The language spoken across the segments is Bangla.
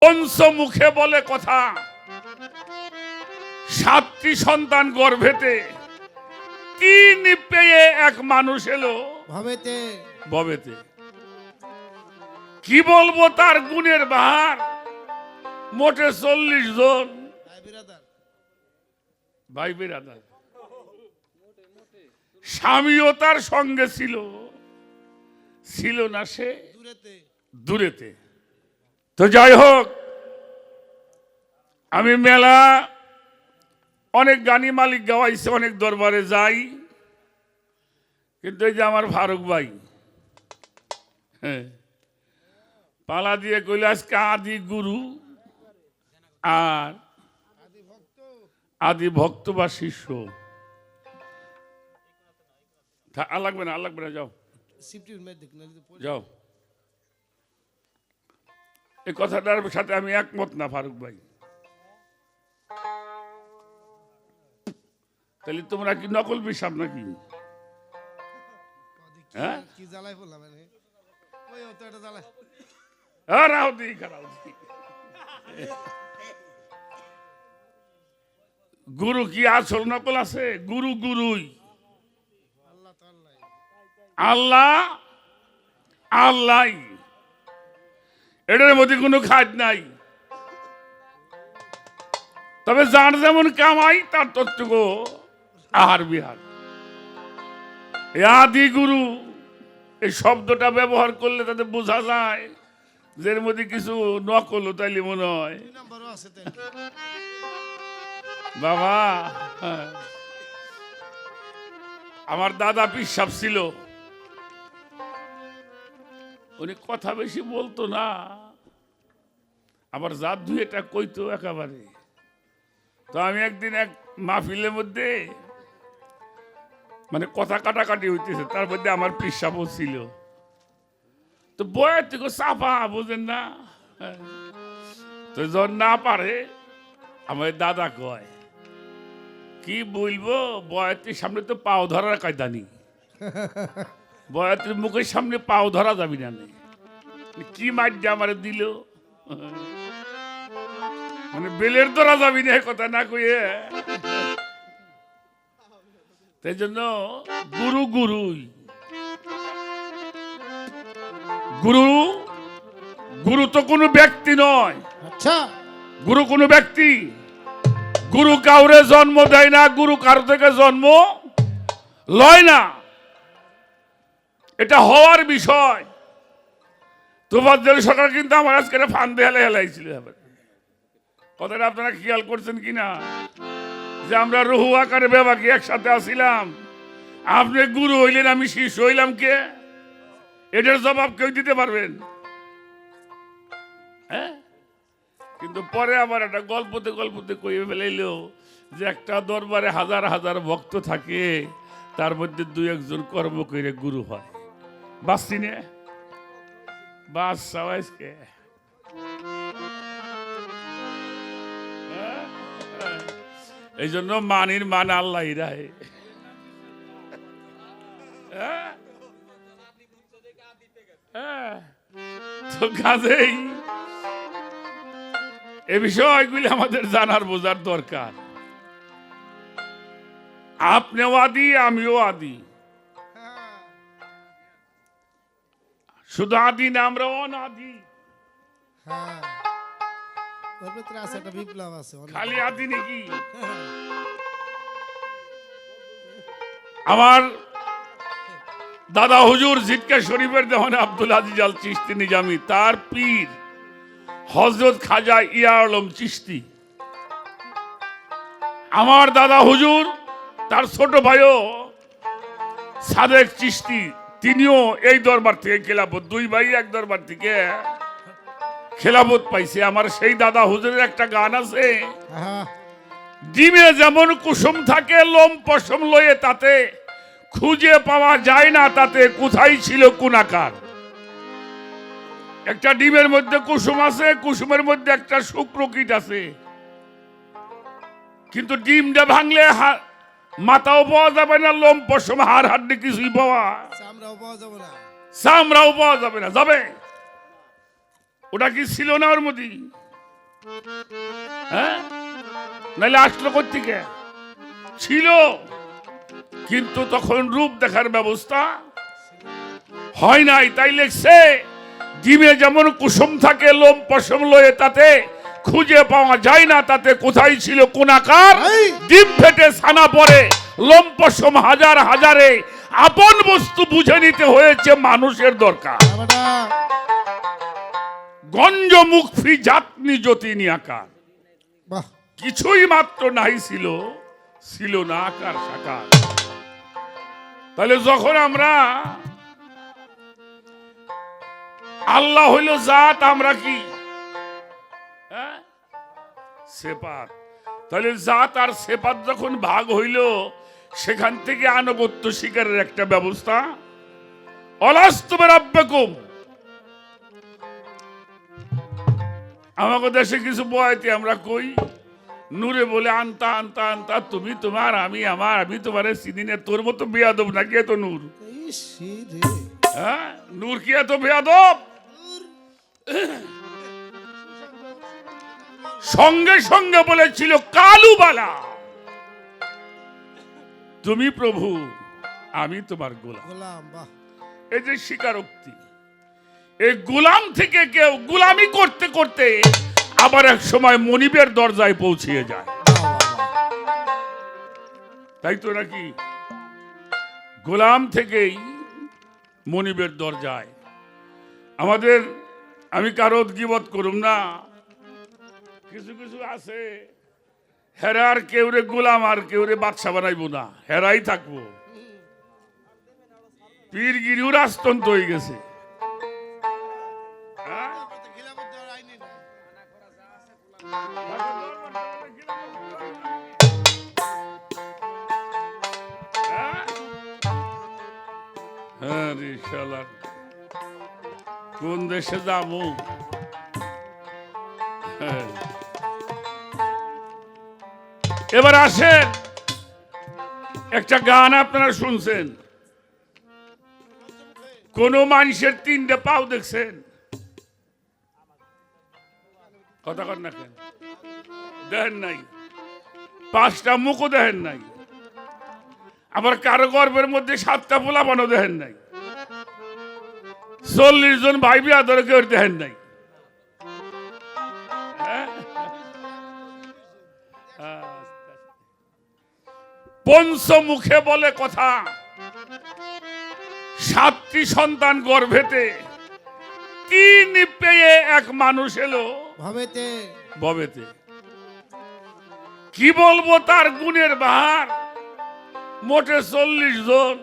পঞ্চমুখে বলে কথা, 7টি সন্তান গর্ভেতে, 3 পেয়ে এক মানুষ এলো ভবেতে ভবেতে। কি বলবো তার গুণের বাহার, মোটে 40 জন ভাই বিরাদার। স্বামীও তার সঙ্গে ছিল, ছিল না সে দূরেতে। তো যাই হোক, আমি মেলা অনেক গানি মালিক গাওয়াইছে, অনেক দরবারে যাই, কিন্তু এই যে আমার ফারুক ভাই পালা দিয়ে কইল আজকে আদি গুরু আর আদি ভক্ত বা শিষ্য। আর লাগবে না, আর লাগবে না, যাও যাও। এই কথাটার সাথে আমি একমত না ফারুক ভাই। তাহলে তোমরা কি নকল বিশ্বাস নাকি? হ্যাঁ, গুরু কি আসল নকল আছে? গুরু গুরুই, আল্লাহ আল্লাহ, এটার মধ্যে কোনো খাদ নাই। তবে যার যেমন কামাই তার তত্ত্বগো আহার বিহার। আদি গুরু এই শব্দটা ব্যবহার করলে তাদের বোঝা যায় যে এর মধ্যে কিছু নকল, তাইলে মনে হয় বাবা। আমার দাদা পিসাব ছিল, উনি কথা বেশি বলতো না, আবার জাত দুই এটা কইতো একেবারে। তো আমি একদিন এক মাহফিলের মধ্যে মানে কথা কাটাকাটি হইতেছে, তার মধ্যে আমার পিসাবও ছিল। তো বয়ের থেকে চাপা, বোঝেন না, তো যখন না পারে আমার দাদা কয় কি বলবো, বয়াতির সামনে তো পাও ধরার কায়দা নেই, বয়াতির মুখের সামনে পাও ধরা যাবি না। কি মাইট আমার দিল, মানে বেলের ধরা যাবি না, কথা না কইয়ে। তাই জন্য গুরু গুরুই, গুরু গুরু তো কোনো ব্যক্তি নয়। আচ্ছা, গুরু কোনো ব্যক্তি, গুরু কাউরে জন্ম দেয় না, গুরু কারো থেকে জন্ম লয় না, এটা হওয়ার বিষয়। তোফাজ্জল সরকার কিন্তু আমার আজকে ফান্দে হেলে হেলাইছিল, কথাটা আপনারা খেয়াল করছেন কিনা, যে আমরা রুহু আকারে বেবাকি একসাথে আসিলাম, আপনি গুরু হইলেন, আমি শিষ্য হইলাম, কে এটার জবাব কেউ দিতে পারবেন? হ্যাঁ, কিন্তু পরে আবার একটা গল্পতে গল্পতে কইয়ে ফেলাইল যে একটা দরবারে হাজার হাজার ভক্ত থাকে, তার মধ্যে 2-1 জন কর্ম করে গুরু হয়। বাসছি নে বাস সবাইকে। এই জন্য মানির মান আল্লাহ রায়। তো কাজেই এ বিষয়গুলি আমাদের জানার বোঝার দরকার। আপনিও আদি, আমিও আদি, শুধু আদি না, আমরা অনাদি। খালি আদি নাকি? আমার দাদা হুজুর জিটকা শরীফের দেওয়ানে আব্দুল আজিজ আল চিশতি নিজামি, তার পীর হযরত খাজা ইয়া আলম চিশতি। আমার দাদা হুজুর তার ছোট ভাইও সাদেক চিশতি, তিনিও এই দরবার থেকে খেলাফত, 2 ভাই এক দরবার থেকে খেলাফত পাইছে। আমার সেই দাদা হুজুরের একটা গান আছে, ডিমে যেমন কুসুম থাকে, লোম পশম লয়ে তাতে খুঁজে পাওয়া যায় না তাতে কোথায় ছিল কোন আকার। একটা ডিমের মধ্যে কুসুম আছে, কুসুমের মধ্যে একটা শুক্র কীট আছে, কিন্তু ডিমটা ভাঙলে মাথাও পাওয়া যাবে না, লোম পশম হাড় হাড্ডি কিছুই পাওয়া, চামড়াও পাওয়া যাবে না। যাবে ওটা কি ছিল না ওর মধ্যে? হ্যাঁ, নাহলে আসলো কোত্থেকে? ছিল, কিন্তু তখন রূপ দেখার ব্যবস্থা হয় নাই। তাই লেখছে, ডিমে যেমন কুসুম থাকে, লোম পশম লয়ে তাতে খুঁজে পাওয়া যায় না, তাতে কোথায় ছিল কোন আকার? ডিম ফেটে ছানা পড়ে, লোম পশম হাজার হাজারে, আপন বস্তু বুঝে নিতে হয়েছে মানুষের দরকার। গঞ্জ মুখফি জাতনি জ্যোতিনি আকার, কিছুই মাত্র নাই ছিল, ছিল না আকার সাকার। তাহলে যখন আমরা আল্লাহ হইল জাত, আমরা কি সেপাত। তাহলে জাত আর সেপাত যখন ভাগ হইল, সেখান থেকে আনুগত্য স্বীকারের একটা ব্যবস্থা। অলাস্তু বিরাব্বিকুম, আমাদের দেশে কিছু বয়াতে আমরা কই, নূরে বলে আনতা আনতা আনতা, তুমি তোমার আমি আমার, আমি তোমারে চিনি না। তোর মতো বেয়াদব নাকি এত নূর? হ্যাঁ, নূর কি এত বেয়াদব? সঙ্গে সঙ্গে বলেছিল কালুবালা, তুমি প্রভু, আমি তোমার গোলাম। এই যে স্বীকারোক্তি, এই গোলাম থেকে কেউ গোলামি করতে করতে আবার এক সময় মনিবের দরজায় পৌঁছিয়ে যায়, তাই তো নাকি? গোলাম থেকেই মনিবের দরজায়। আমাদের, আমি কারো গীবত করুম না, কিছু কিছু আছে হেরার কেউরে গোলাম আর কেউরে বাদশা বানাইবো না, হেরাই থাকবো। পীর গিরিও রাজতন্ত্র হয়ে গেছে। কোন দেশে যাবো? এবার আসেন, একটা গান আপনারা শুনছেন, কোন মানুষের তিনটে পাও দেখছেন? কথা কর না কেন? দেখেন নাই? পাঁচটা মুখও দেখেন নাই? আবার কারো গর্বের মধ্যে 7টা পোলাপানও দেখেন নাই? 40 জন ভাই বিয়াদর কেউ দেখেন নাই? পঞ্চমুখে বলে কথা, 7টি সন্তান গর্ভেতে, 3 পেয়ে এক মানুষ এলো ভবেতে। কি বলবো তার গুণের বাহার, মোটে 40 জন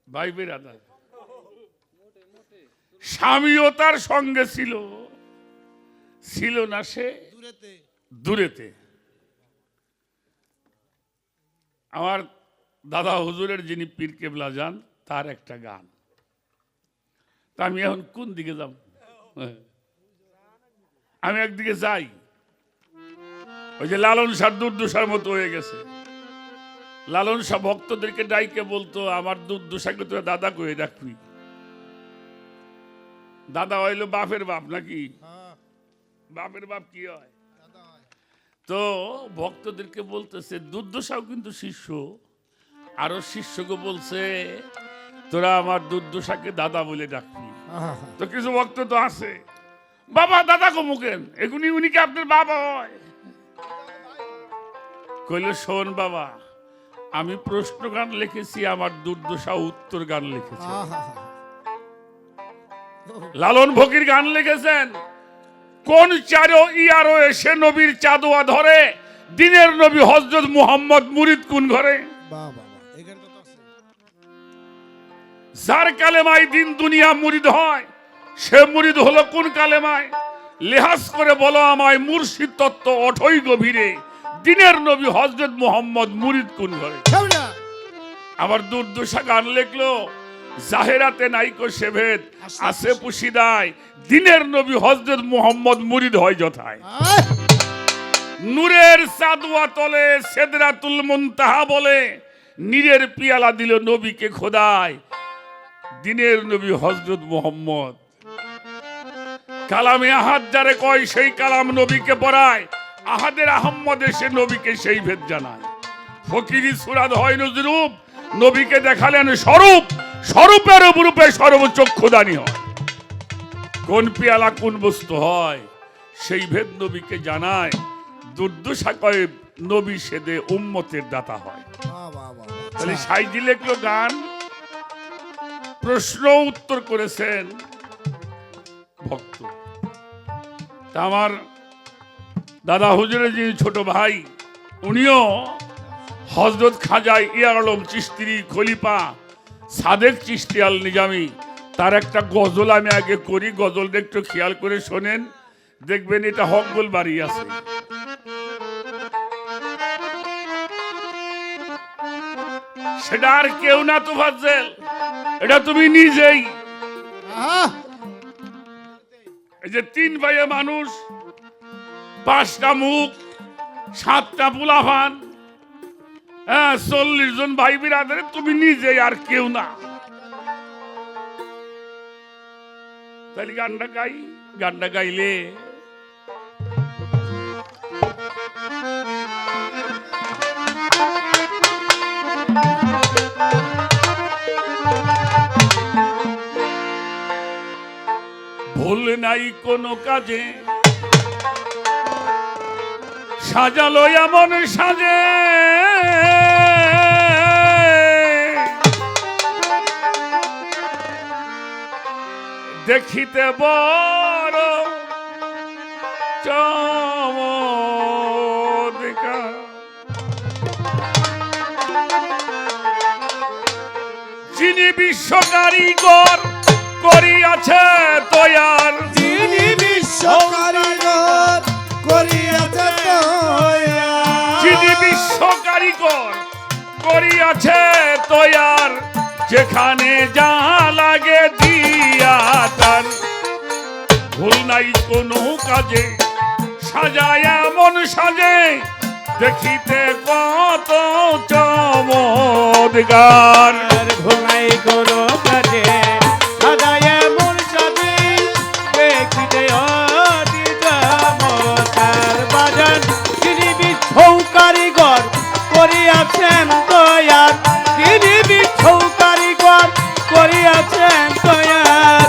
ভাই বিরাদার। স্বামীও তার সঙ্গে ছিল, ছিল না সে দূরেতে। আমার দাদা হুজুরের যিনি পীর কেবলা যান, তার একটা গান। তা আমি এখন কোন দিকে যাব? আমি একদিকে যাই, ওই যে লালন শাহ দুর্দশার মতো হয়ে গেছে। লালন শাহ ভক্তদেরকে ডাইকে বলতো, আমার দুর্দশাকে তো দাদা কয়ে রাখবি। দাদা হইলো বাপের বাপ নাকি? বাপের বাপ কি হয়? তো ভক্তদেরকে বলতেছে, দুর্দশাও কিন্তু শিষ্য। আরো শিষ্যকে বলছে, তোরা আমার দুর্দশাকে দাদা বলে ডাকবি। তো কিছু ভক্ত তো আছে, বাবা দাদা কমুকেন, এগুনি উনি কি আপনার বাবা হয়? কইলে, শোন বাবা, আমি প্রশ্ন গান লিখেছি, আমার দুর্দশা উত্তর গান লিখেছি। লালন ফকির গান লিখেছেন, কোন চারো ইয়ারো এসে নবীর চাদোয়া ধরে, দিনের নবী হযরত মুহাম্মদ মুরিদ কোন ঘরে। যার কালেমায় দিন দুনিয়া মুরিদ হয়, সে মুরিদ হলো কোন কালেমায়? লেহাজ করে বলো আমায়, মুর্শিদ তত্ত্ব অঠই গভীরে, দিনের নবী হযরত মুহাম্মদ মুরিদ কোন ঘরে। আবার দুর্দশা গান লিখলো, জাহেরাতে নাইকো সেভেদ, আছে পুশিদায়, দিনের নবী হযরত মুহাম্মদ মুরিদ হয় যথায়। নূরের চাদুয়া তলে সিদরাতুল মুনতাহা বলে, নীরের পিয়ালা দিল নবীকে খোদায়, দিনের নবী হযরত মুহাম্মদ। কালামে আহাদ যারে কয় সেই কালাম নবীকে পড়ায়, আহাদের আহম্মদ এসে নবীকে সেই ভেদ জানায়। ফকিরি সুরাদ হয় নজরূপ, নবীকে দেখালেন স্বরূপ, স্বরূপের উপরূপে সর্বচক্ষুদানি হয়। কোন পেয়ালা কোন বস্তু হয় সেই ভেদ নবীকে জানায়। দুর্দশা কয়ে নবী সেদে উম্মতের দাতা হয়। তাহলে সাইজি লেখলো গান, প্রশ্ন উত্তর করেছেন ভক্ত। তা আমার দাদা হুজুরের যিনি ছোট ভাই, উনিও হযরত খাজা ইয়া আলম চিশতির খলিফা সাদেক চিশতি আল নিজামি, তার একটা গজল আমি আগে করি, গজলটা একটু খেয়াল করে শোনেন, দেখবেন এটা হকগুল বাড়ি আছে। সেটা আর কেউ না তো ফাজ্জেল, এটা তুমি নিজেই। এই যে তিন ভাইয়ে মানুষ, 5টা মুখ, 7টা পোলাপান, 40 জন ভাই বিরাদরে, তুমি নিজেই আর কেউ না। তাহলে গানটা গাই, গানটা গাইলে ভুল নাই কোনো কাজে, সাজালো এমন সাজে, দেখিতে বড় চমৎকার, যিনি বিশ্ব কারিগর করিয়াছে তৈয়ার, যিনি বিশ্ব কারিগর করিয়াছে তৈয়ার, যিনি বিশ্ব কারিগর করিয়াছে তৈয়ার, যেখানে যা লাগে দিয়া তার। ভুল নাই কোনো কাজে, সাজায় এমন সাজে, দেখিতে কত চমৎকার। ভুল নাই কোনো কাজে, সাজায় এমন সাজে, দেখিতে অতি চমৎকার। বাজান যিনি বিশ্ব কারিগর করিয়াছেন তৈয়ার, যিনি বিশ্ব কারিগর করিয়াছেন তৈয়ার,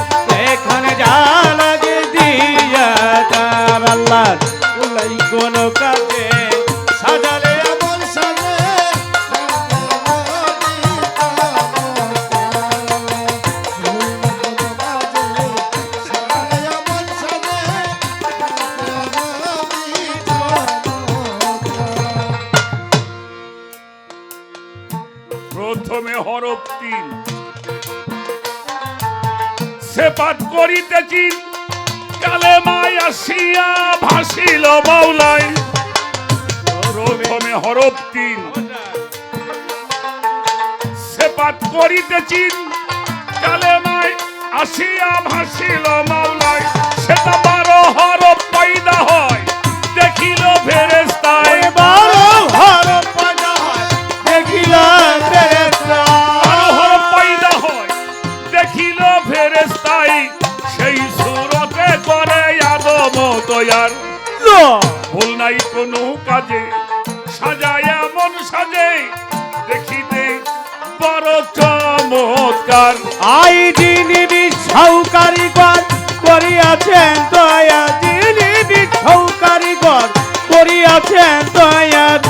এখানে যা লাগে দিয়া তার। আল্লাহ ভুল নাই কোনো কাজে, সাজালে এমন সাজে, প্রথমে হরফ 3, সেপাত করিতেছি, কালেমায় আসিয়া ভাসিল মাওলাই। প্রথমে হরফ 3, সেপাত করিতেছি, কালেমায় আসিয়া ভাসিল মাওলাই। সেটা 12 হরফ পয়দা হয়, দেখিল ফেরেশতায়। 12 হরফ পয়দা হয়, দেখিল ফেরেশতা। 12 হরফ পয়দা হয়, দেখিল ফেরেশতায়, সেই সুরতে করে আদম তৈয়ার। ভুল নাই কোনো কাজে, সাজায় এমন সাজে, দেখিতে বড় চমৎকার। আই যিনি বিশ্ব কারিগর করিয়াছেন তৈয়ার, যিনি বিশ্ব কারিগর করিয়াছেন তৈয়ার,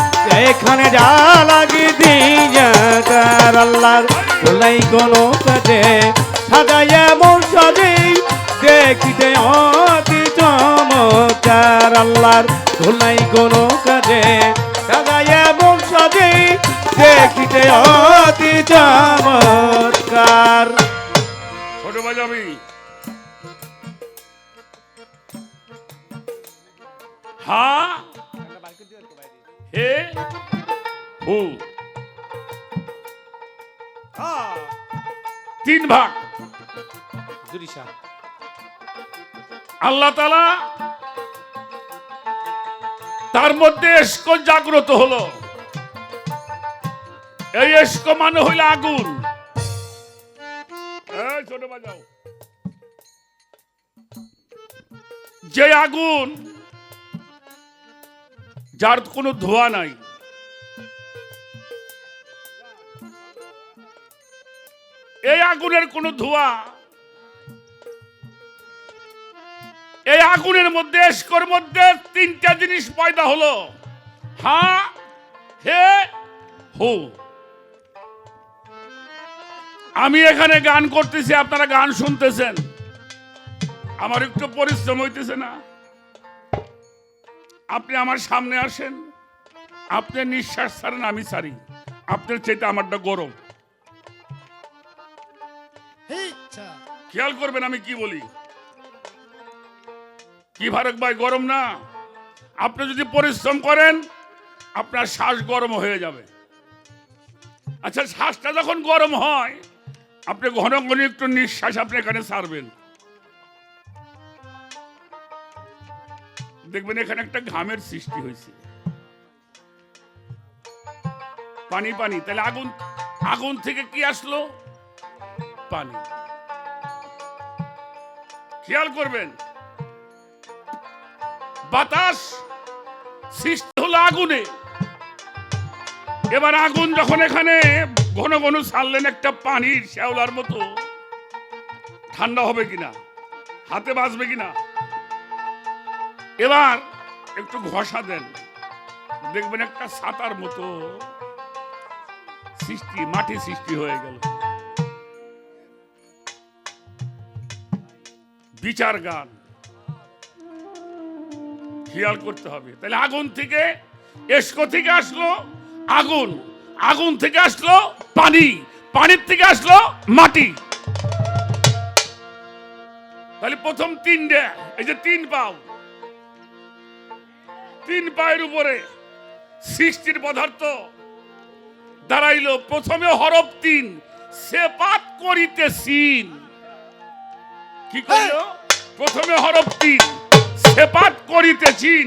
এখানে যা লাগে দিয়া তার। আল্লাহর ভুল নাই কোনো কাজে, সাজায় এমন সাজে, দেখিতে অতি চমৎকার। আল্লাহর ভুল নাই কোনো কাজে, সাজায় এমন সাজে, দেখিতে অতি চমৎকার। ছোট বাজাবি হা হে হু, 3 ভাগ। আল্লাহ তাআলা তার মধ্যে এশক জাগ্রত হলো। এই এশক মানে হইল আগুন। ছোট বাজাও, যে আগুন যার কোনো ধোঁয়া নাই, এই আগুনের কোনো ধোঁয়া, এই আগুনের মধ্যে এসকর মধ্যে তিনটা জিনিস পয়দা হলো, হা হে হো। আমি এখানে গান করতেছি, আপনারা গান শুনতেছেন, আমার একটু পরিশ্রম হইতেছে না? আপনি আমার সামনে আসেন, আপনি নিঃশ্বাস ছাড়েন, আমি ছাড়ি, আপনার চাইতে আমারটা গরম। খেয়াল করবেন আমি কি বলি। কি ফারুক ভাই, গরম না? আপনি যদি পরিশ্রম করেন আপনার শ্বাস গরম হয়ে যাবে। আচ্ছা, শ্বাসটা যখন গরম হয় আপনি ঘন ঘন একটু নিঃশ্বাস আপনি এখানে ছাড়বেন, দেখবেন এখানে একটা ঘামের সৃষ্টি হয়েছে, পানি পানি। তাহলে আগুন, আগুন থেকে কি আসলো? পানি। খেয়াল করবেন, বাতাস সৃষ্টি হলো আগুনে। এবার আগুন যখন এখানে ঘন ঘন ছাড়লেন একটা পানির শ্যাওলার মতো, ঠান্ডা হবে কিনা, হাতে বাজবে কিনা? এবার একটু ঘষা দেন, দেখবেন একটা ছাতার মতো সৃষ্টি, মাটি সৃষ্টি হয়ে গেল। বিচার গান খেয়াল করতে হবে। তাহলে আগুন থেকে, এসকো থেকে আসলো আগুন, আগুন থেকে আসলো পানি, পানির থেকে আসলো মাটি। তাহলে প্রথম তিনটে, এই যে তিন পাও, তিন পায়ের উপরে সৃষ্টির পদার্থ দাঁড়াইলো। প্রথমে হরফ তিন, সেপাত করিতে সিন। কি করলো? প্রথমে হরফ তিন, সেপাত করিতে চিন,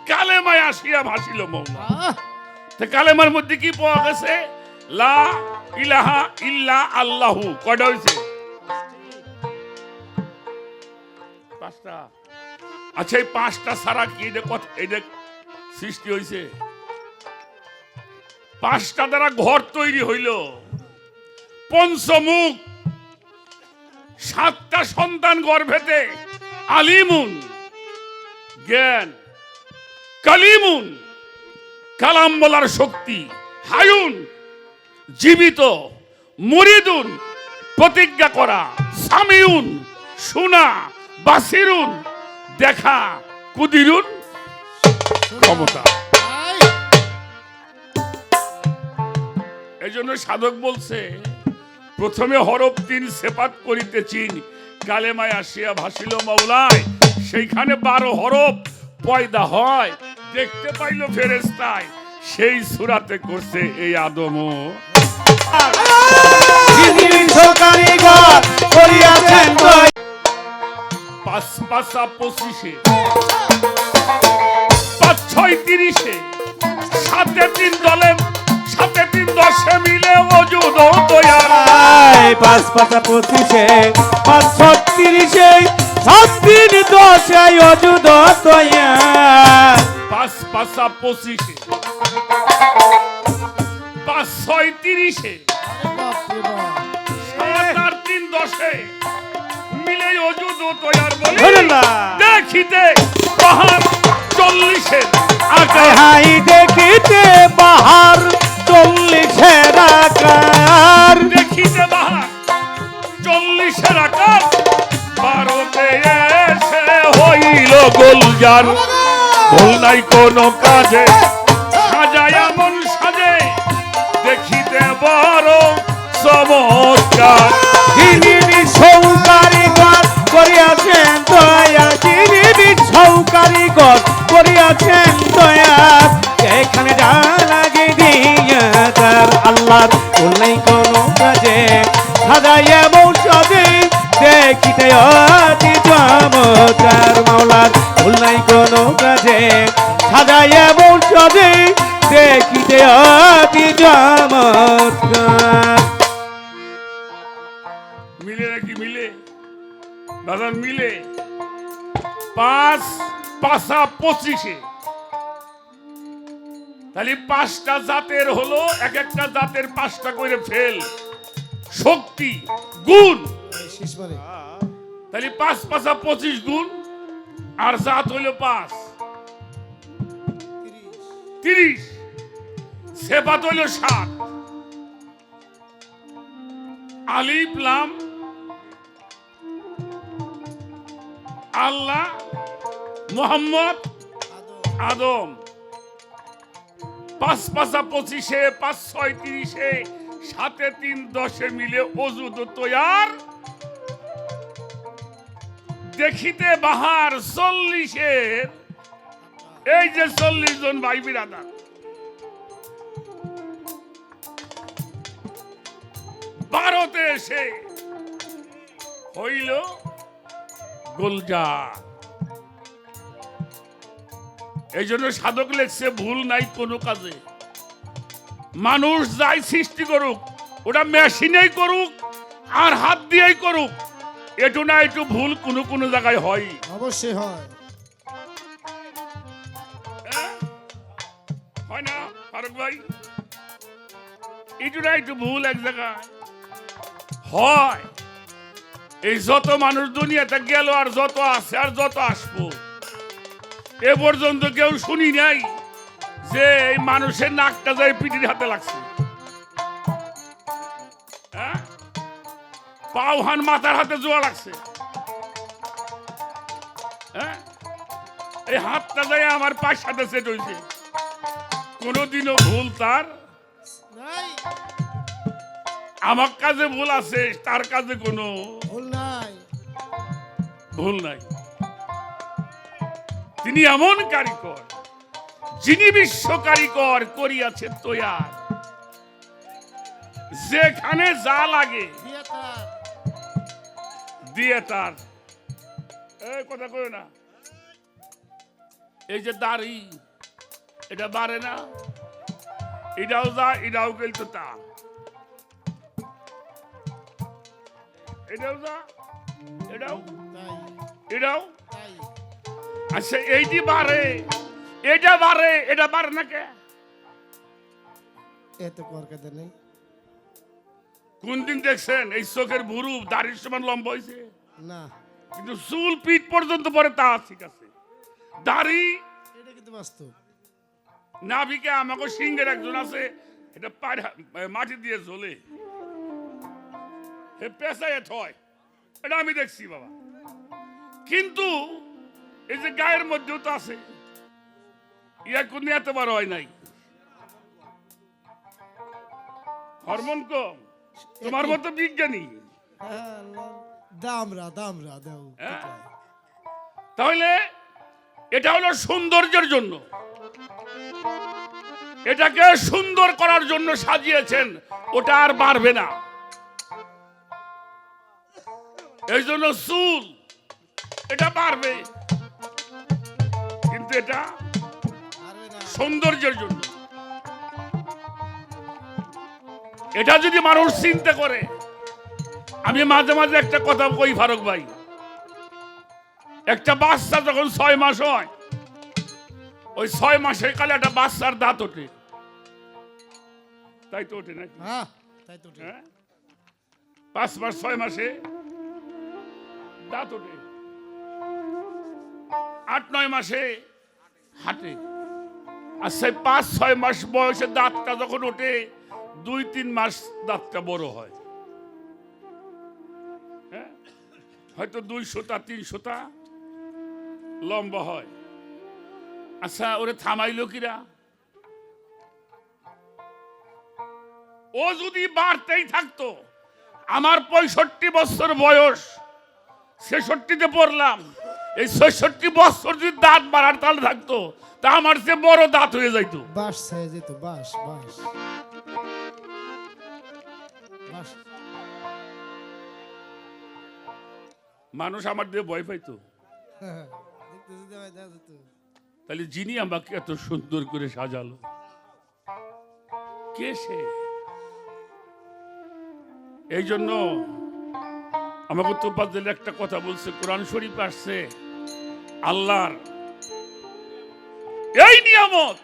কালেমায় আসিয়া ভাসিল মওলা। তো কালেমার মধ্যে কি পাওয়া গেছে? লা ইলাহা ইল্লা আল্লাহু। কয়টা হয়েছে? পাঁচটা। আচ্ছা, এই পাঁচটা ছাড়া কি এটা সৃষ্টি হয়েছে? পাঁচটা দ্বারা ঘর তৈরি হইল। পঞ্চমুখ, সাতটা সন্তান গর্ভেতে, আলিমুন জ্ঞান, কালিমুন কালাম বলার শক্তি, হায়ুন জীবিত, মুরিদুন প্রতিজ্ঞা করা, সামিউন শোনা, বাসিরুন দেখা, কুদিরুন ক্ষমতা। এই জন্য সাধক বলছে প্রথমে হরফ তিন, সেপাত করিতে চিন, কালেমায় আসিয়া ভাসিল মওলায়। সেইখানে 12 হরফ পয়দা হয়, দেখতে পাইল ফেরেশতায়, সেই সূরাতে করছে এই আদম। পাঁচ পাঁচা 25, 5 6 30, 7 3 দলে, 7 3 10 মিলে ওজুদ তৈয়ার। 5 5 25, 5 6 30, 7 3 10 ওজুদ তৈয়ার। 5 5 25, 5 6 30, 7 আর 3 10 মিলে ওজুদ তৈয়ার। বলি দেখিতে বাহার 40 আকার, হাই দেখিতে বাহার 40 আকার, দেখিতে বাহার 40 আকার, 12তে এসে হইল গোলজার। ভুল নাই কোনো কাজে, সাজায় এমন সাজে, দেখিতে বড় চমৎকার। যিনি সৌকারিগর করিয়াছেন দয়া, যিনি সৌকারিগর করিয়াছেন দয়া, এখানে যা লাগে দিয়া তার আল্লাহর ভুল নাই কোনো কাজে, সাজাইয়া মৌসাদে দেখিতে অতি চমৎকার। মাওলার ভুল নাই কোনো কাজে, সাজাইয়া মৌসাদে দেখিতে অতি চমৎকার। মিলে নাকি মিলে? মিলে 5 পাঁচা 25, তাহলে 5টা জাতের হলো, এক একটা জাতের 5টা করে ফেল শক্তি গুণ, শেষ মানে তাহলে 5 পাঁচা 25 গুণ, আর জাত হইল 5 30, সেবাত হইল 7, আলিফ লাম আল্লাহ মোহাম্মদ আদম, 5 পাঁচা 25, 5 6 30, 7 3 10 মিলে অজুদ তৈয়ার, দেখিতে বাহার 40, এই যে 40 জন ভাই বিরাদার, ভারতে এসে হইল গোলজার। এই জন্য সাধক লেখছে ভুল নাই কোনো কাজে, মানুষ যাই সৃষ্টি করুক, ওটা মেশিনেই করুক আর হাত দিয়েই করুক, একটু না একটু ভুল কোনো কোনো জায়গায় হয়। অবশ্যই হয়। হ্যাঁ? হয় না ফারুক ভাই? একটু না একটু ভুল এক জায়গায় হয়। এই যত মানুষ দুনিয়াতে গেল আর যত আছে আর যত আসবো, এ পর্যন্ত কেউ শুনি নাই যে এই মানুষের নাকটা যায় পিঠির হাতে লাগছে, হ্যাঁ? পাও হান মাথার হাতে জোয়া লাগছে, হ্যাঁ? এই হাতটা যায় আমার পায়ের সাথে সেট হয়েছে, কোনোদিনও ভুল তার নাই, আমার কাজে ভুল আছে, তার কাজে কোনো ভুল নাই। ভুল নাই। তিনি এমন কারিগর, যিনি বিশ্ব কারিগর করিয়াছে তৈয়ার, যেখানে যা লাগে দিয়ে তার দিয়ে তার। এই কথা কই না, এই যে দাড়ি, এটা বাড়ে না, এটাও যা, এটাও গেলতো তা, এটাও যা, এটাও তাই এটাও। তাই আচ্ছা এইটি বাড়ে, এটা বাড়ে, এটা বাড়ে না কে? এত করকাতে নেই। কোন দিন দেখছেন এই চোখের ভুরু দাড়ির সমান লম্বা হয়েছে? না, কিন্তু চুল পিঠ পর্যন্ত পরে তা ঠিক আছে, দাড়ি এটা কিন্তু বাস্তব। নাভিকে আমাকে সিংহের একজন আছে, এটা মাটি দিয়ে ঝোলে, হে পেশায় হয়, এটা আমি দেখছি বাবা। কিন্তু এই যে গায়ের মধ্যেও তো আছে, ইয়া কোন এত বড় হয় নাই, হরমোন কম, তোমার মতো বিজ্ঞানী। হ্যাঁ, আল্লাহ। দামরা দামরা দাও হ্যাঁ? তাহলে এটা হলো সৌন্দর্যের জন্য, এটাকে সুন্দর করার জন্য সাজিয়েছেন, ওটা আর বাড়বে না। এই জন্য চুল এটা বাড়বে, কিন্তু এটা পারবে না। সৌন্দর্যের জন্য। এটা যদি মানুষ চিন্তা করে, আমি মাঝে মাঝে একটা কথা কই ফারুক ভাই, একটা বাচ্চা যখন 6 মাস হয়, ওই 6 মাসের কালে একটা বাচ্চার দাঁত ওঠে, তাই তো ওঠে নাকি? হ্যাঁ, তাই তো ঠিক। হ্যাঁ? 5 মাস 6 মাসে দাঁত ওঠে, 8-9 মাসে হাঁটে, আর সেই 5-6 মাস বয়সে দাঁতটা যখন ওঠে, 2-3 মাস দাঁতটা বড় হয়, হ্যাঁ? হয়তো 200-300 লম্বা হয়। আচ্ছা ওরে থামাইলো কিরা? ও যদি বাড়তেই থাকতো, আমার 65 বছর বয়স, 66তে পড়লাম, এই 66 বছর যদি দাঁত বাড়ার তাল থাকতো, তা আমার সে বড় দাঁত হয়ে যাইতো। বাস ছায়া যেত, বাস বাস বাস। মানুষ আমার দিয়ে ভয় পাইতো। দেখতেছি তো ভাই, দেখা যেত। তাহলে যিনি আমাকে এত সুন্দর করে সাজালো, কে সে? এই জন্য আমাকে তো পাজেল একটা কথা বলছে, কোরআন শরীফ আসছে আল্লাহর এই নিয়ামত,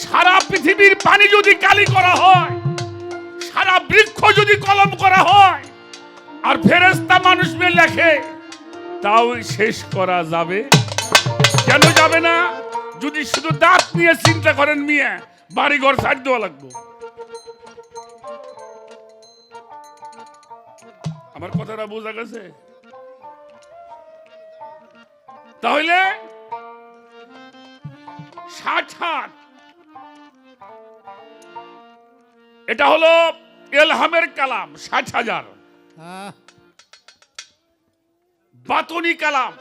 সারা পৃথিবীর পানি যদি কালি করা হয়, সারা বৃক্ষ যদি কলম করা হয়, আর ফেরেশতা মানুষ মেয়ে লেখে, তাও শেষ করা যাবে? কেন যাবে না? যদি শুধু দাঁত নিয়ে চিন্তা করেন মিয়া, বাড়ি ঘর ছাড় দেওয়া লাগবে। আমার কথাটা বোঝা গেছে? তাহলে 60 এটা হলো এলহামের কালাম 60,000, হ্যাঁ বাতনি কালাম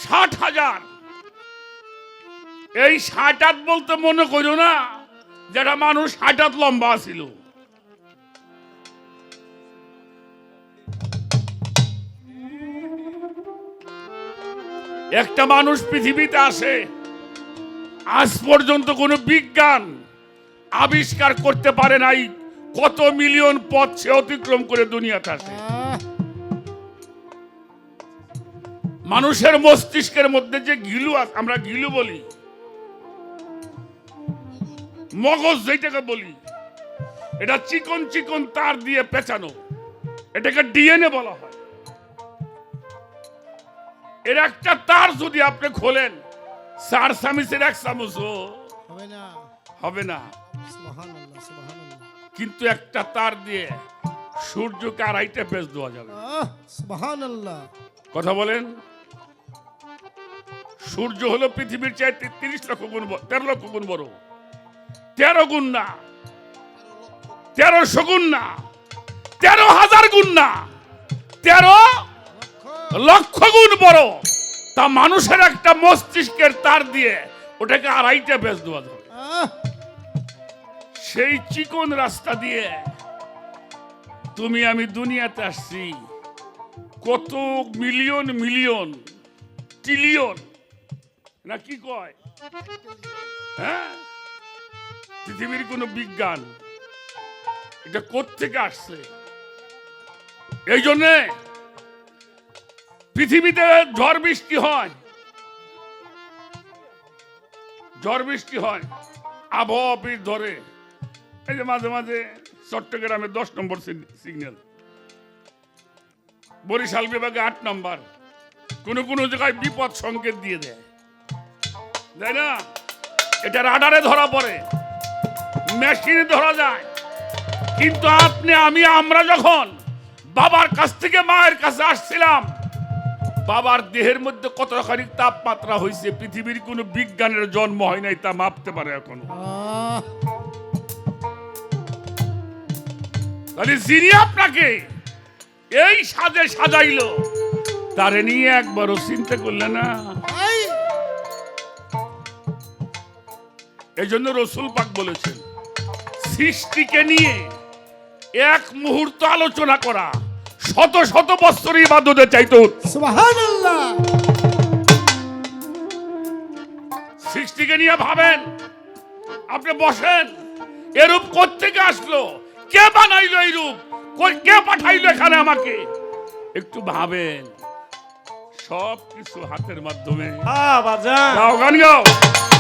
60,000। এই 60 হাত বলতে মনে করো না যেটা মানুষ 60 হাত লম্বা ছিল। একটা মানুষ পৃথিবীতে আসে, আজ পর্যন্ত কোনো বিজ্ঞান আবিষ্কার করতে পারে নাই কত মিলিয়ন পথ সে অতিক্রম করে দুনিয়াতে আসে। মানুষের মস্তিষ্কের মধ্যে যে গিলু আছে, আমরা গিলু বলি, মগজ যেটাকে বলি, এটা চিকন চিকন তার দিয়ে পেঁচানো, এটাকে ডিএনএ বলা হয়। এর একটা তার যদি আপনি খোলেন, 4 চামচের 1 চামচও হবে না। হবে না। সুবহানাল্লাহ, সুবহানাল্লাহ। কিন্তু একটা তার দিয়ে সূর্যকে 2.5টা পেঁচ দেওয়া যাবে। সুবহানাল্লাহ। কথা বলেন। সূর্য হলো পৃথিবীর চাইতে 30 লক্ষ গুণ 13 লক্ষ গুণ বড়। 13 গুণ না, 1300 গুণ না, 13,000 গুণ না, 13 লক্ষ গুণ বড়। তা মানুষের একটা মস্তিষ্কের তার দিয়ে ওটাকে 2.5টা পেঁচ দেওয়া যাবে। সেই চিকন রাস্তা দিয়ে তুমি আমি দুনিয়াতে আসছি, কত মিলিয়ন মিলিয়ন ট্রিলিয়ন না কি কয়, হ্যাঁ, পৃথিবীর কোন বিজ্ঞান এটা কোত্থেকে আসছে? এই জন্যে পৃথিবীতে ঝড় বৃষ্টি হয়, ঝড় বৃষ্টি হয়, আবহাওয়া অফিস ধরে। এই যে মাঝে মাঝে চট্টগ্রামে 10 নম্বর সিগন্যাল, বরিশাল বিভাগে 8 নম্বর, কোন কোন জায়গায় বিপদ সংকেত দিয়ে দেয়, তাই না? এটা রাডারে ধরা পড়ে, মেশিনে ধরা যায়। কিন্তু আপনি আমরা যখন বাবার কাছ থেকে মায়ের কাছে আসছিলাম, বাবার দেহের মধ্যে কতখানি তাপমাত্রা হয়েছে পৃথিবীর কোন বিজ্ঞানের জন্ম হয় নাই তা মাপতে পারে এখনো। তাহলে যিনি আপনাকে এই সাজে সাজাইলো, তারে নিয়ে একবারও চিন্তা করলে না? এই জন্য রসুল পাক বলেছেন, সৃষ্টিকে নিয়ে এক মুহূর্ত আলোচনা করা শত শত বছর ইবাদতের চাইতে উত্তম। সুবহানাল্লাহ। সৃষ্টিকে নিয়ে ভাবেন, আপনি বসেন, এরূপ কোত্থেকে আসলো, কে বানাইলো এই রূপ, কে পাঠাইলো এখানে আমাকে, একটু ভাবেন। সব কিছু হাতের মাধ্যমে। গাও, গান গাও।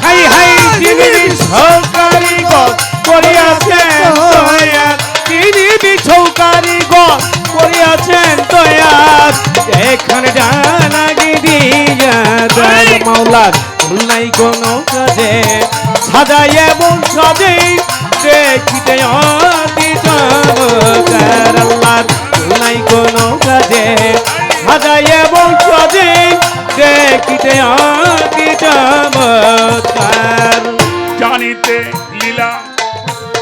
হাই হাই যিনি সৌকারি গত করিয়াছেন দয়া, যিনি সৌকারি গত করিয়াছেন দয়া, এখানে জানাগি দিয়া দয়াল মাওলার ভুল নাই কোনো কাজে, সাজায় এমন সাজে দেখিতে অতি চমৎকার, আল্লাহর ভুল নাই কোনো কাজে, সাজায় এমন সাজে দেখিতে অতি চমৎকার। জানিতে লীলা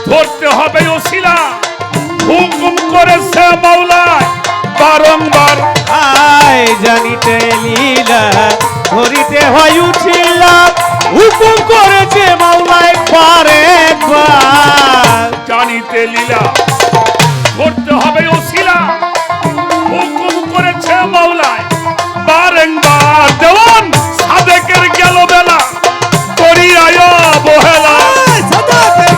ধরতে হবে ওসিলা, হুকুম করেছে মাওলা বারংবার। আয় জানিতে লীলা ধরিতে হয় উঠিলা, হুকুম করেছে মাওলা একবার একবার। জানিতে লীলা ধরতে হবে ওসিলা, হুকুম করেছে মাওলা বারংবার। দেওয়ান সাদেকের গেল বেলা, করিয়া অবহেলা, সাদেকের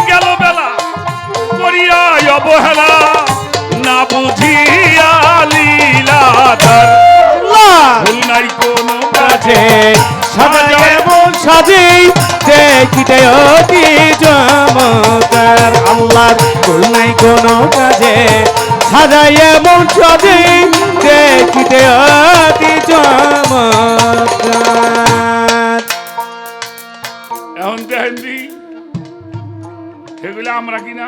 গেল বেলা সাজে দেখিতে অতি চমৎকার আল্লাহর ভুল নাই কোনো কাজে সাজাই এমন সাজে দেখিতে অতি চমৎকার। এখন দেখেন দি সেগুলো আমরা কিনা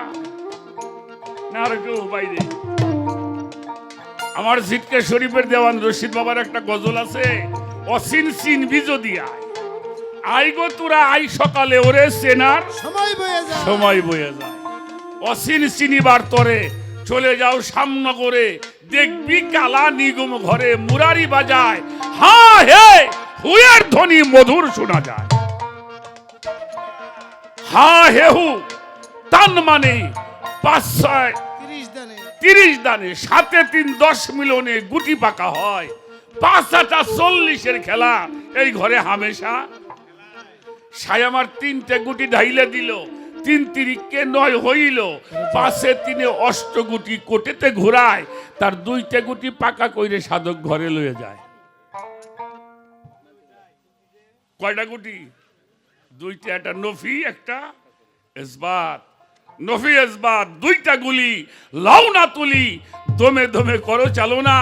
না আর কেউ বাইরে। আমার জিটকে শরীফের দেওয়ান রশিদ বাবার একটা গজল আছে, অসিন চিনবি যদি আয় আই গো তোরা আই সকালে ওরে চেনার সময় বয়ে যায় সময় বয়ে যায়। অসিন চিনিবার তরে চলে যাও সামনে করে, দেখবি কালা নিগম ঘরে মুরারি বাজায়, হা হে হুয়ের ধ্বনি মধুর শোনা যায়। হা হে হু তান মানে 5-6 30 দানে 30 দানে 7-3 10 মিলনে গুটি পাকা হয়। 5-8 40-এর খেলা এই ঘরে হামেশা। সাই আমার 3টে গুটি ঢাইলে দিল, 3 তিরিকে 9 হইল, 5-3 অষ্ট গুটি কোটেতে ঘুরায়, তার 2টে গুটি পাকা কইরে সাধক ঘরে লয়ে যায়। কয়টা গুটি? 2টা, একটা নফি একটা ইসবাত। নফি ইসবাত 2টা গুলি লাও না তুলি, দমে দমে করো চালো না,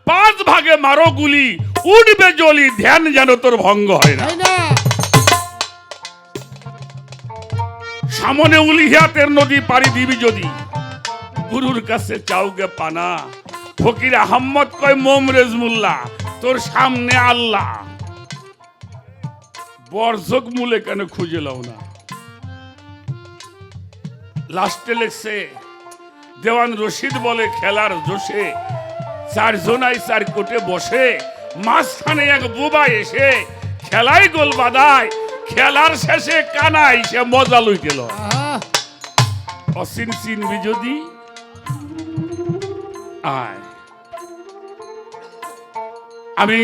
5 ভাগে মারো গুলি, উঠবে জলি, ধ্যান যেন তোর ভঙ্গ হয় না। তাই না সামনে উলিহিয়াতের নদী পাড়ি দিবি যদি, গুরুর কাছে চাউগে পানা। ফকির আহম্মদ কয় মোমরেজ মোল্লা, তোর সামনে আল্লাহ, বর্জক মূলে কেন খুঁজে লাও না। লাস্টে লেখছে দেওয়ান রশিদ বলে খেলার জোশে 4 জনাই 4 কোটে বসে, মাঝখানে এক বুবা এসে খেলাই গোল বাদায়, খেলার শেষে কানাই সে মজা লই গেল। আহা অসিন চিনবি যদি আয়। আমি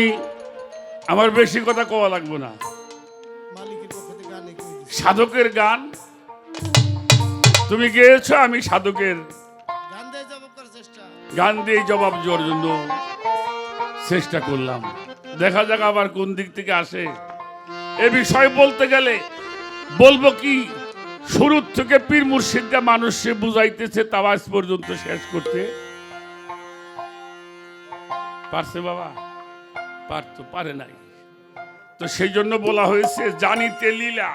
আমার বেশি কথা কওয়া লাগবে না, মালিকের পক্ষ থেকে গানে কই দিছি। সাধকের গান তুমি গেয়েছো, আমি সাধকের গান দিয়ে জবাব করার চেষ্টা গান দিয়ে জবাব দেওয়ার জন্য চেষ্টা করলাম। দেখা যাক আবার কোন দিক থেকে আসে। এ বিষয় বলতে গেলে বলবো কি, শুরুর থেকে পীর মুর্শিদরা মানুষকে বুঝাইতেছে, তাও আজ পর্যন্ত শেষ করতে পারছে বাবা? পারতো? পারে নাই। তো সেই জন্য বলা হয়েছে জানিতে লীলা,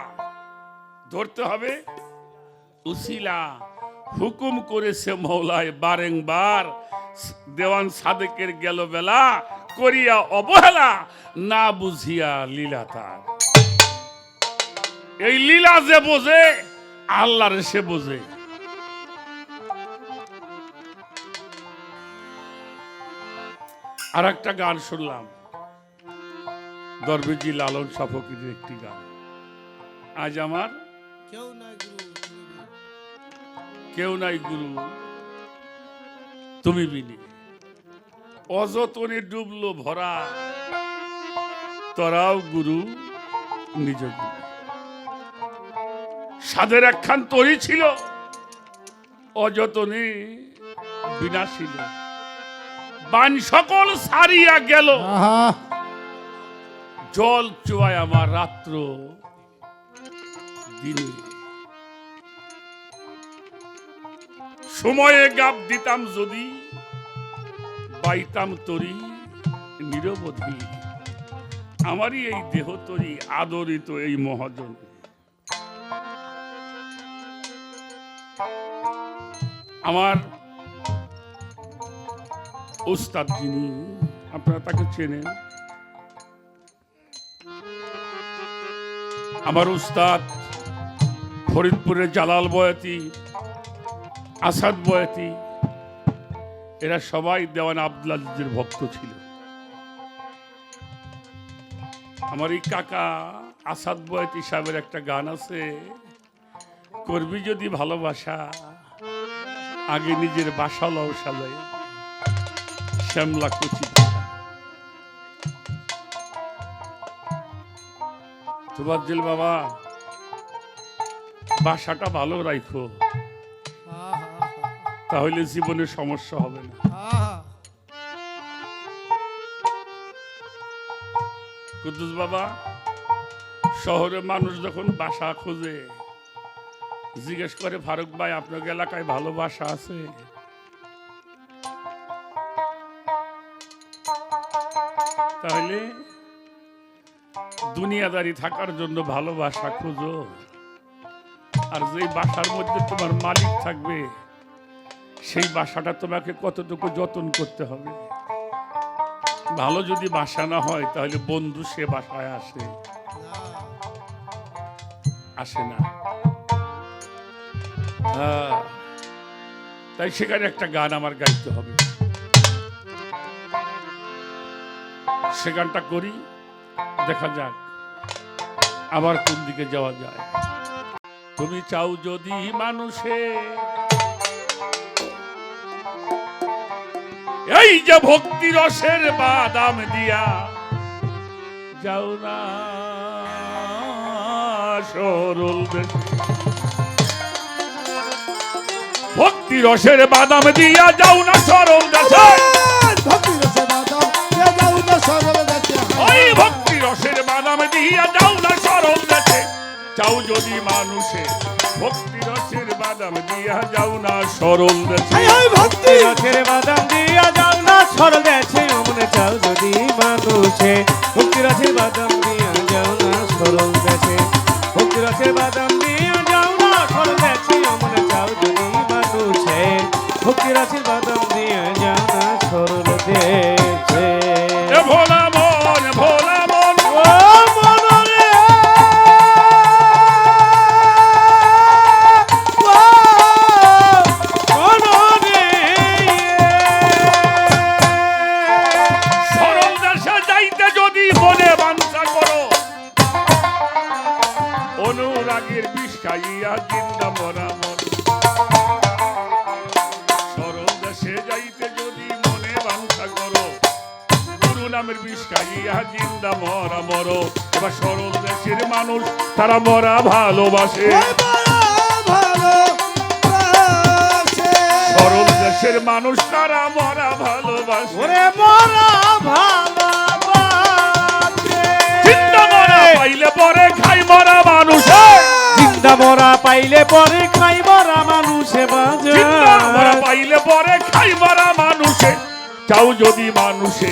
ধরতে হবে উসিলা। হুকুম করেছে মৌলায় বারেংবার, দেওয়ান সাদেকের গেল বেলা, করিয়া অবহেলা না বুঝিয়া লীলা তার। এই লীলা যে বোঝে আল্লাহর সে বোঝে। আর একটা গান শুনলাম, দরবেজি লালন শাহ ফকিরের একটি গান, আজ আমার কেউ নাই গুরু তুমি বিনে। কেউ নাই গুরু তুমি বিনি, অযতনে ডুবলো ভরা, তরাও গুরু নিজ গুরু। সাধের একখান তরি ছিল, অযতনে বিনাশিল, বান সকল সারিয়া গেল, আহা জল চুয়ায় আমার রাত্র দিনে। সময়ে গাব দিতাম যদি, পাইতাম তরি নিরবধি, আমারই এই দেহ তরি আদরিত এই মহাজন। আমার উস্তাদ যিনি, আপনারা তাকে চেনেন, আমার উস্তাদ ফরিদপুরের জালাল বয়াতি, আসাদ বয়াতি, এরা সবাই দেওয়ান আব্দুল আজিজের ভক্ত ছিল। আমার এই কাকা আসাদ বয়াতি সাহেবের একটা গান আছে, করবি যদি ভালোবাসা আগে নিজের বাসা লও সাজাই, শ্যামলা কুচি। তোবাজ্জেল বাবা, বাসাটা ভালো রাখো, তাহলে জীবনে সমস্যা হবে না। আহা কুদ্দুস বাবা, শহরে মানুষ যখন বাসা খোঁজে জিজ্ঞেস করে, ফারুক ভাই আপনার এলাকায় ভালো বাসা আছে? তাহলে দুনিয়াদারি থাকার জন্য ভালোবাসা খুঁজো, আর যেই বাসার মধ্যে তোমার মালিক থাকবে সেই বাসাটা তোমাকে কতটুকু যত্ন করতে হবে। ভালো যদি বাসা না হয় তাহলে বন্ধু সে বাসায় আসে না। তাই সেখানে একটা গান আমার গাইতে হবে, সে গানটা করি, দেখা যাক আবার কোন দিকে যাওয়া যায়। তুমি চাও যদি মানুষে এই যে ভক্তি রসের বাদাম দিয়া যাও না সরল দেশে, ভক্তি রসের বাদাম দিয়া যাও না সরল দেশে, ভক্তি রসে বাদাম দিয়া যাও না সরল দেশে, ওই ভক্তি রসের বাদাম দিয়া যাও না সরল দেশে। চাও যদি মানুষে ভক্তি রসের বাদাম দিয়া যাও না সরল দেশে, ভক্তি রসের বাদাম দিয়া যাও না সরল দেশে, অমনে চাও যদি মানুষে ভক্তি রসের বাদাম দিয়া যাও না সরল দেশে, ভক্তি রসের বাদাম দিয়া যাও না সরল দেশে, অমনে চাও যদি মানুষে ভক্তি রসের বাদাম দিয়া যাও না সরল দেশে। এ ভোলা মন ভোলা মন ও মনরে ও মনরে সরল দেশে যাইতে যদি মনে বাঞ্ছা করো, অনুরাগের বিষ খাইয়া জিন্দা মরা মন। সরল দেশে যাইতে যদি মনে বাঞ্ছা করো, গুরু নামের বিষ খাইয়া জিন্দা মরা মরো। এবার সরল দেশের মানুষ তারা মরা ভালোবাসে, সরল দেশের মানুষ তারা মরা ভালোবাসে। ওরে মরা ভালোবাসে, জিন্দা মরা পাইলে পরে খাই মরা মানুষে, জিন্দা মরা পাইলে পরে খাই মরা মানুষে জিন্দা মরা বাজার। পাইলে পরে খাই মরা মানুষে। চাও যদি মানুষে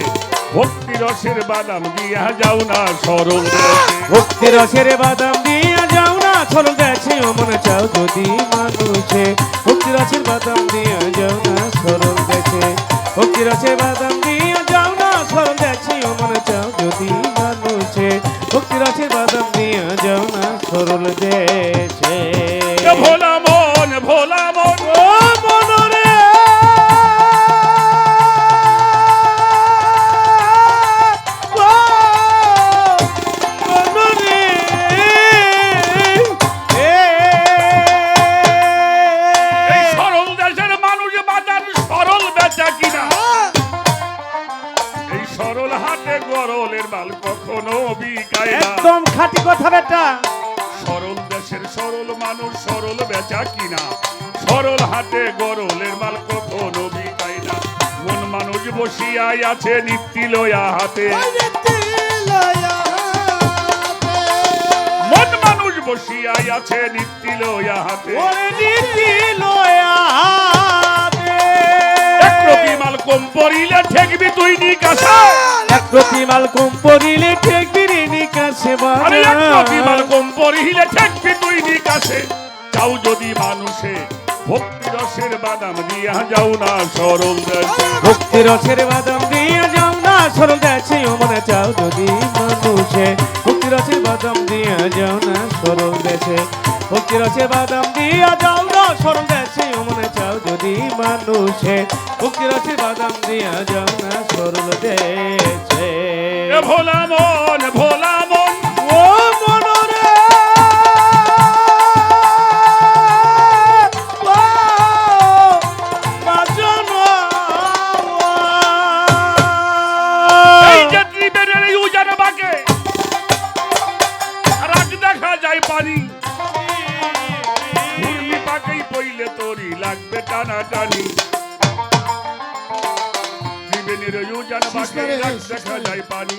ভক্তি রসের বাদাম দিয়া যাও না সরল দেশে, ভক্তি রসের বাদাম দিয়া যাও না সরল দেশে, অমনে চাও যদি মানুষে ভক্তি রসের বাদাম দিয়া যাও না সরল দেশে, ভক্তি রসের বাদাম দিয়া যাও না সরল দেশে, অমনে চাও যদি মানুষে ভক্তি রসের বাদাম দিয়া যাও না সরল দেশে। এ ভোলা মন ভোলা মন ও মনরে ও মনরে এই সরল দেশের মানুষ বাজার সরল বেচা কিনা, এই সরল হাটে গরলের মাল কখনো বিকায় না। একদম খাঁটি কথা বেটা। সরল দেশের সরল মানুষ সরল বেচা কিনা, সরল হাটে গরলের মাল কখনো বিকায় না। মন মানুষ বসিয়াই আছে নিত্যি লয়া হাতে, মন মানুষ বসিয়াই আছে নিত্যি লয়া হাতে। ওরে নীতি লয়া দে। এক প্রতি মাল কম পড়িলে ঠেকবি তুই নিকাশে, এক প্রতি মাল কম পড়িলে ঠেকবি রে নিকাশে আরে এক প্রতি মাল বাজার। কম পড়িলে ঠেকবি তুই নিকাশে। চাও যদি মানুষে ভক্তি রসের বাদাম দিয়া যাও না সরল দেশে, ভক্তি রসের বাদাম দিয়া যাও না সরল দেশে, অমনে চাও যদি মানুষে ভক্তি রসের বাদাম দিয়া যাও না সরল দেশে, ভক্তি রসের বাদাম দিয়া যাও না সরল দেশে, অমনে চাও যদি মানুষে ভক্তি রসের বাদাম দিয়া যাও না সরল দেশে। এ ভোলা মন ভোলা মন ও মনরে ও বাজনা এই যে ত্রিবেণীর এই উজান বাঁকে রাত দেখা যায় পানি, ঘূর্ণি পাকেই পইলে তোরই লাগবে টানা টানি। ত্রিবেণীর এই উজান বাঁকে রাত দেখা যায় পানি,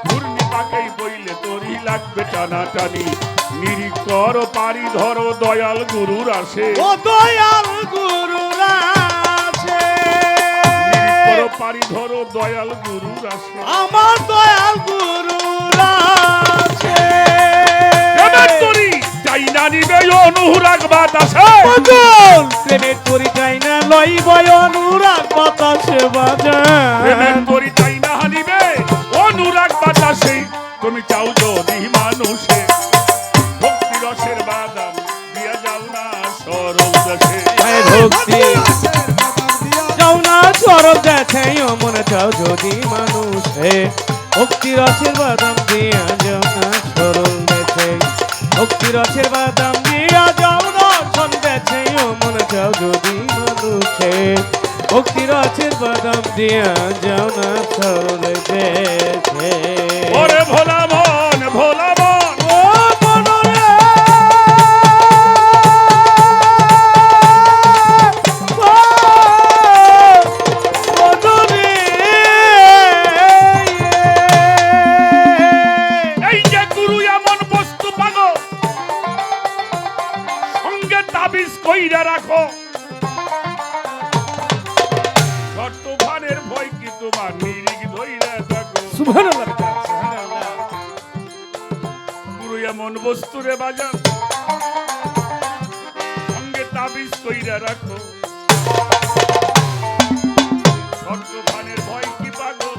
ঘূর্ণি পাকেই বইলে তোরই লাগবে টানাটানি নিরি কর পারি ধরো দয়াল গুরুর আসে ও দয়াল গুরুর আছে নিরি কর পারি ধরো দয়াল গুরুর আসে আমার দয়াল গুরুর আছে এবার তোরই চাই না নিবে অনুরাগ বাতাসে পাগল প্রেমের তরি চাই না লইব অনুরাগ বাতাসে প্রেমের বাজান তরি চাই না হানিবে অনুরাগ বাতাসে তুমি চাও যদি মানুষে ভক্তি রসের বাদাম দিয়া যাও না সরল দেশে আয় ভক্তি যাও না চরক দেখে মন চাও যদি মানুষে ভক্তি রসের বাদাম দিয়া যাও না সরল দেখে ভক্তি রসের বাদাম দিয়া যাও না সন দেখে মন চাও যদি মানুষে ভক্তি রসের বাদাম দিয়া যাও না সরল দেখে ওরে ভোলা মন ভোলা মন ও মনরে ও মনরে এই যে গুরু এমন বস্তু পাগো সঙ্গে তাবিজ কইরা রাখো বর্তমানের ভয় কি তোমার নিরিখ ধইরা থাকো সুবহানাল্লাহ গুরু এমন বস্তু রে বাজান সঙ্গে তাবিজ কইরা রাখো বর্তমানের ভয় কি পাগল